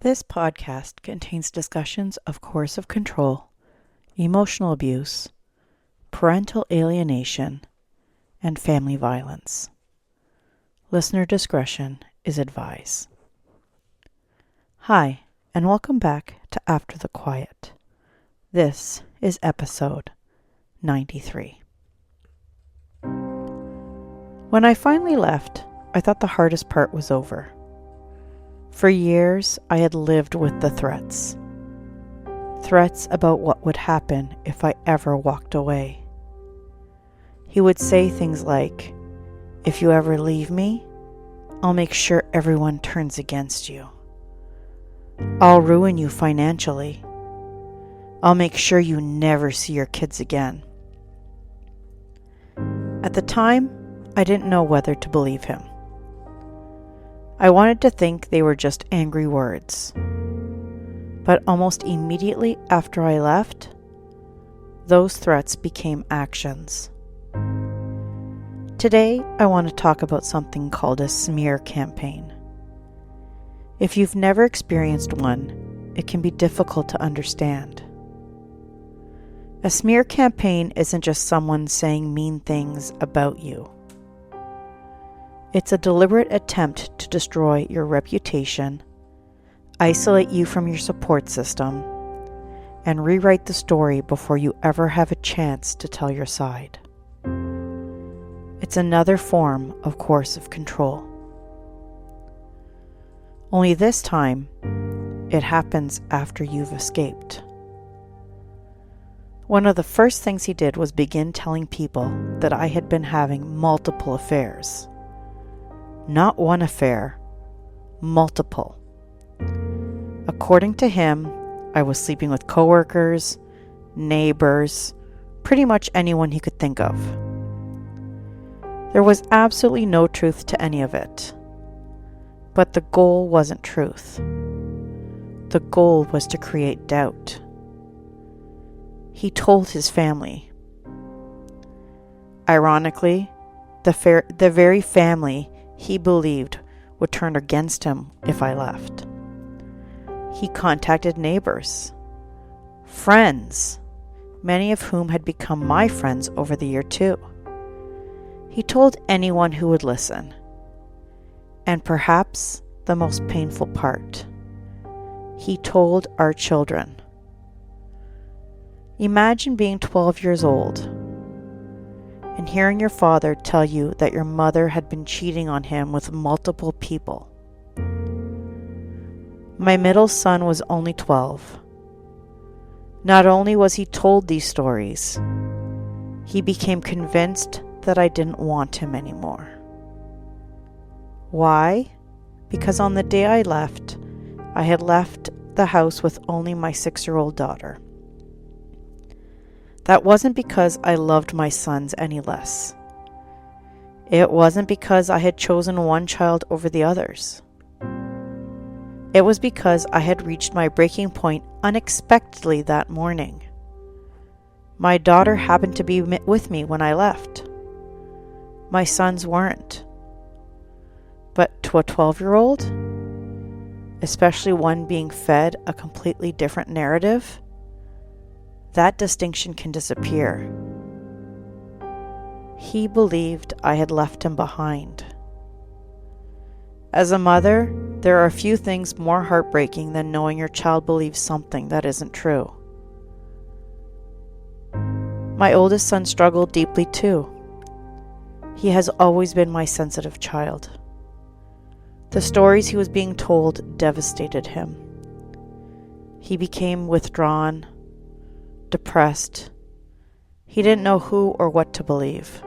This podcast contains discussions of coercive control, emotional abuse, parental alienation, and family violence. Listener discretion is advised. Hi, and welcome back to After the Quiet. This is episode 93. When I finally left, I thought the hardest part was over. For years, I had lived with the threats. Threats about what would happen if I ever walked away. He would say things like, "If you ever leave me, I'll make sure everyone turns against you. I'll ruin you financially. I'll make sure you never see your kids again." At the time, I didn't know whether to believe him. I wanted to think they were just angry words. But almost immediately after I left, those threats became actions. Today, I want to talk about something called a smear campaign. If you've never experienced one, it can be difficult to understand. A smear campaign isn't just someone saying mean things about you. It's a deliberate attempt to destroy your reputation, isolate you from your support system, and rewrite the story before you ever have a chance to tell your side. It's another form of coercive control. Only this time, it happens after you've escaped. One of the first things he did was begin telling people that I had been having multiple affairs. Not one affair, multiple. According to him, I was sleeping with coworkers, neighbors, pretty much anyone he could think of. There was absolutely no truth to any of it. But the goal wasn't truth. The goal was to create doubt. He told his family. Ironically, the very family he believed would turn against him if I left. He contacted neighbors, friends, many of whom had become my friends over the year too. He told anyone who would listen. And perhaps the most painful part, he told our children. Imagine being 12 years old and hearing your father tell you that your mother had been cheating on him with multiple people. My middle son was only 12. Not only was he told these stories, he became convinced that I didn't want him anymore. Why? Because on the day I left, I had left the house with only my 6-year-old daughter. That wasn't because I loved my sons any less. It wasn't because I had chosen one child over the others. It was because I had reached my breaking point unexpectedly that morning. My daughter happened to be with me when I left. My sons weren't. But to a 12-year-old, especially one being fed a completely different narrative, that distinction can disappear. He believed I had left him behind. As a mother, there are a few things more heartbreaking than knowing your child believes something that isn't true. My oldest son struggled deeply too. He has always been my sensitive child. The stories he was being told devastated him. He became withdrawn, depressed. He didn't know who or what to believe.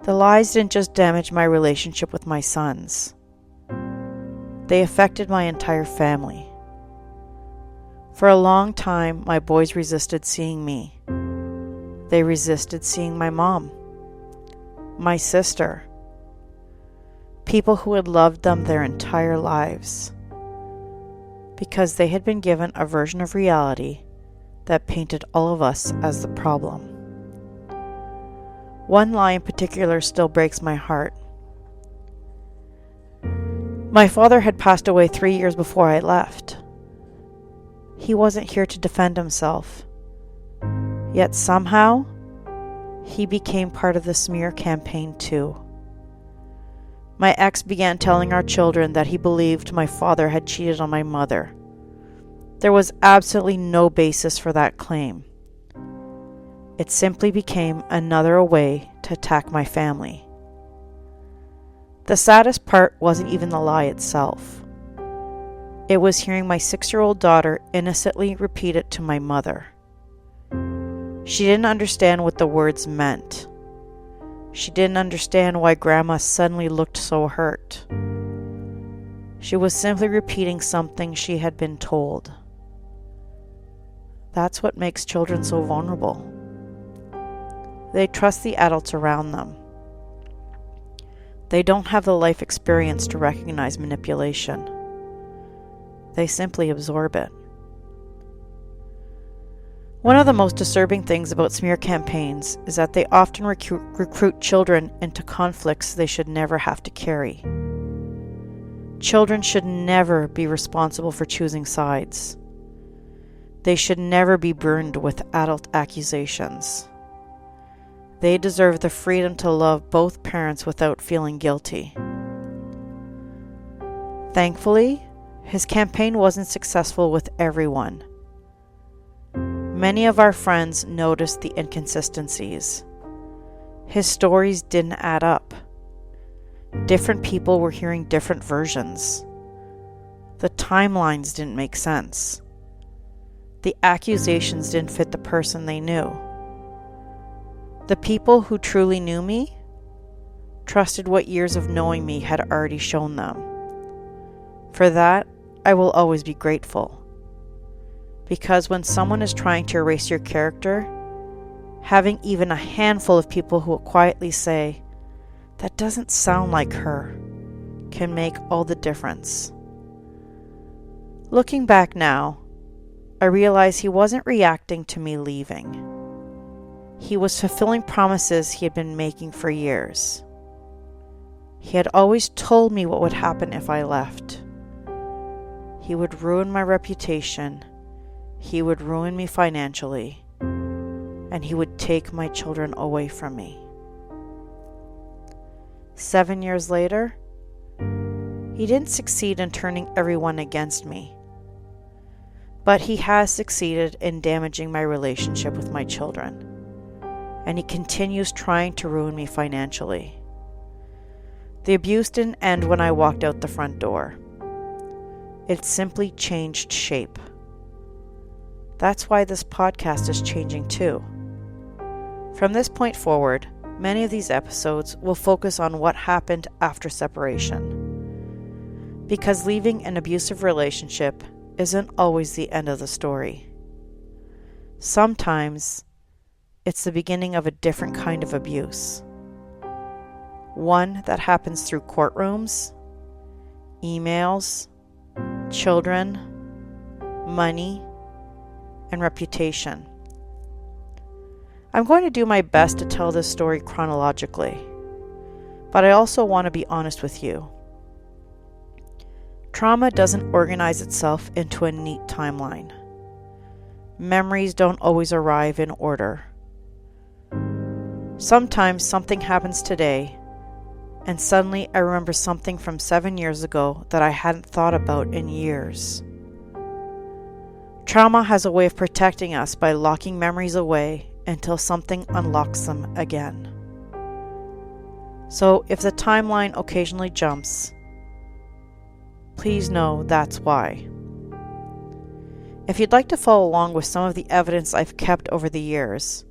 The lies didn't just damage my relationship with my sons. They affected my entire family. For a long time, my boys resisted seeing me. They resisted seeing my mom, my sister, people who had loved them their entire lives, because they had been given a version of reality that painted all of us as the problem. One lie in particular still breaks my heart. My father had passed away 3 years before I left. He wasn't here to defend himself. Yet somehow, he became part of the smear campaign too. My ex began telling our children that he believed my father had cheated on my mother. There was absolutely no basis for that claim. It simply became another way to attack my family. The saddest part wasn't even the lie itself. It was hearing my 6-year-old daughter innocently repeat it to my mother. She didn't understand what the words meant. She didn't understand why Grandma suddenly looked so hurt. She was simply repeating something she had been told. That's what makes children so vulnerable. They trust the adults around them. They don't have the life experience to recognize manipulation. They simply absorb it. One of the most disturbing things about smear campaigns is that they often recruit children into conflicts they should never have to carry. Children should never be responsible for choosing sides. They should never be burned with adult accusations. They deserve the freedom to love both parents without feeling guilty. Thankfully, his campaign wasn't successful with everyone. Many of our friends noticed the inconsistencies. His stories didn't add up. Different people were hearing different versions. The timelines didn't make sense. The accusations didn't fit the person they knew. The people who truly knew me trusted what years of knowing me had already shown them. For that, I will always be grateful. Because when someone is trying to erase your character, having even a handful of people who will quietly say, "That doesn't sound like her," can make all the difference. Looking back now, I realize he wasn't reacting to me leaving. He was fulfilling promises he had been making for years. He had always told me what would happen if I left. He would ruin my reputation, he would ruin me financially, and he would take my children away from me. 7 years later, he didn't succeed in turning everyone against me. But he has succeeded in damaging my relationship with my children. And he continues trying to ruin me financially. The abuse didn't end when I walked out the front door. It simply changed shape. That's why this podcast is changing too. From this point forward, many of these episodes will focus on what happened after separation. Because leaving an abusive relationship isn't always the end of the story. Sometimes it's the beginning of a different kind of abuse. One that happens through courtrooms, emails, children, money, and reputation. I'm going to do my best to tell this story chronologically, but I also want to be honest with you. Trauma doesn't organize itself into a neat timeline. Memories don't always arrive in order. Sometimes something happens today, and suddenly I remember something from 7 years ago that I hadn't thought about in years. Trauma has a way of protecting us by locking memories away until something unlocks them again. So if the timeline occasionally jumps, please know that's why. If you'd like to follow along with some of the evidence I've kept over the years,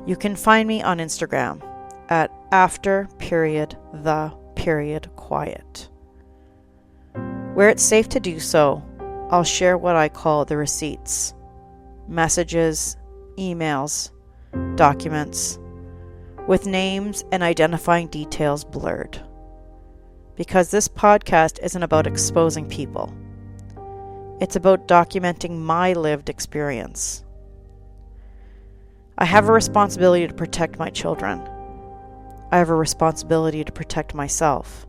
you can find me on Instagram at after_the_quiet. Where it's safe to do so, I'll share what I call the receipts, messages, emails, documents, with names and identifying details blurred. Because this podcast isn't about exposing people. It's about documenting my lived experience. I have a responsibility to protect my children. I have a responsibility to protect myself.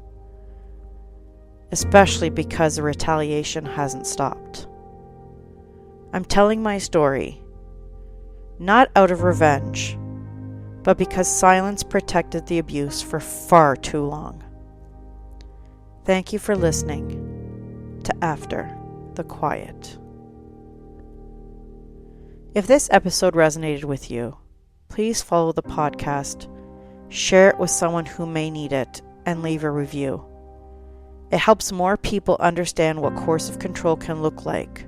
especially because the retaliation hasn't stopped. I'm telling my story, not out of revenge, but because silence protected the abuse for far too long. Thank you for listening to After the Quiet. If this episode resonated with you, please follow the podcast, share it with someone who may need it, and leave a review. It helps more people understand what coercive control can look like,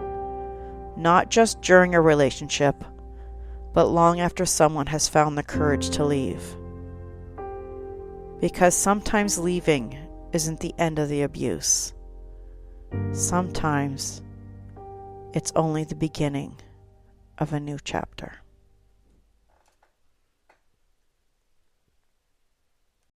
not just during a relationship, but long after someone has found the courage to leave. Because sometimes leaving isn't the end of the abuse. Sometimes it's only the beginning of a new chapter.